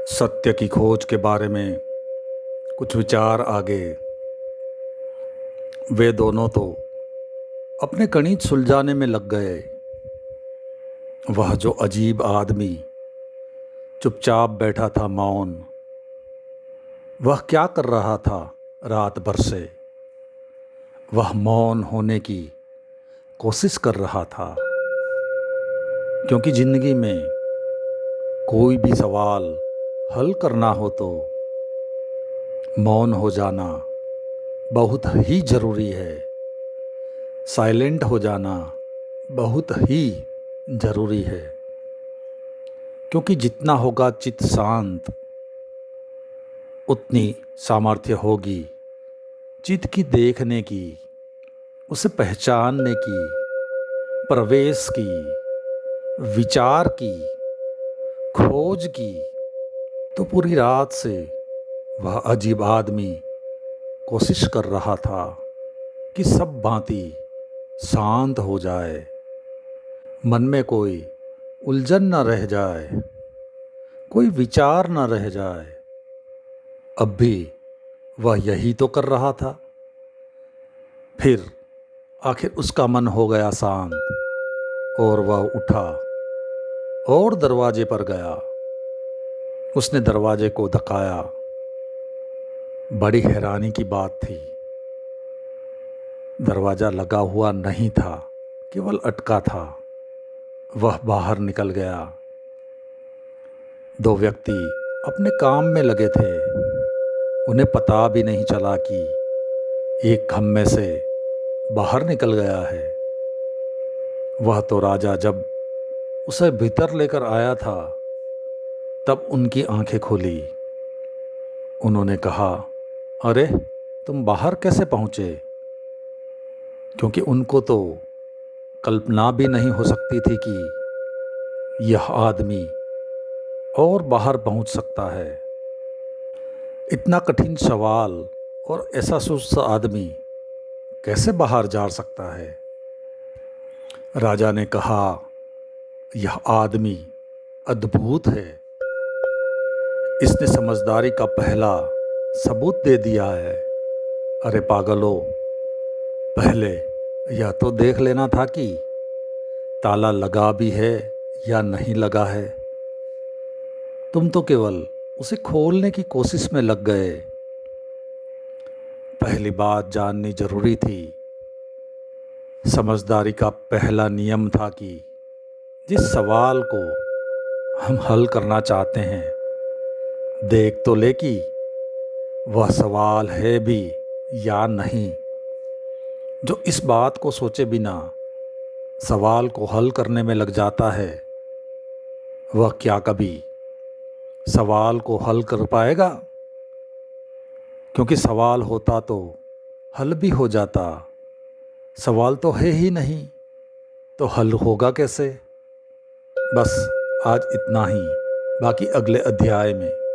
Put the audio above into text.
सत्य की खोज के बारे में कुछ विचार आगे। वे दोनों तो अपने गणित सुलझाने में लग गए। वह जो अजीब आदमी चुपचाप बैठा था मौन, वह क्या कर रहा था रात भर से? वह मौन होने की कोशिश कर रहा था, क्योंकि ज़िंदगी में कोई भी सवाल हल करना हो तो मौन हो जाना बहुत ही ज़रूरी है। साइलेंट हो जाना बहुत ही ज़रूरी है, क्योंकि जितना होगा चित्त शांत, उतनी सामर्थ्य होगी चित्त की देखने की, उसे पहचानने की, प्रवेश की, विचार की, खोज की। तो पूरी रात से वह अजीब आदमी कोशिश कर रहा था कि सब बातें शांत हो जाए, मन में कोई उलझन न रह जाए, कोई विचार न रह जाए। अब भी वह यही तो कर रहा था। फिर आखिर उसका मन हो गया शांत और वह उठा और दरवाजे पर गया। उसने दरवाजे को धक्काया। बड़ी हैरानी की बात थी, दरवाज़ा लगा हुआ नहीं था, केवल अटका था। वह बाहर निकल गया। दो व्यक्ति अपने काम में लगे थे। उन्हें पता भी नहीं चला कि एक खम्भे से बाहर निकल गया है। वह तो राजा जब उसे भीतर लेकर आया था, तब उनकी आंखें खुली। उन्होंने कहा, अरे तुम बाहर कैसे पहुँचे? क्योंकि उनको तो कल्पना भी नहीं हो सकती थी कि यह आदमी और बाहर पहुंच सकता है। इतना कठिन सवाल और ऐसा सुस्त आदमी कैसे बाहर जा सकता है? राजा ने कहा, यह आदमी अद्भुत है। इसने समझदारी का पहला सबूत दे दिया है। अरे पागलों, पहले यह तो देख लेना था कि ताला लगा भी है या नहीं लगा है। तुम तो केवल उसे खोलने की कोशिश में लग गए। पहली बात जाननी जरूरी थी। समझदारी का पहला नियम था कि जिस सवाल को हम हल करना चाहते हैं, देख तो ले कि वह सवाल है भी या नहीं। जो इस बात को सोचे बिना सवाल को हल करने में लग जाता है, वह क्या कभी सवाल को हल कर पाएगा? क्योंकि सवाल होता तो हल भी हो जाता। सवाल तो है ही नहीं, तो हल होगा कैसे? बस आज इतना ही, बाकी अगले अध्याय में।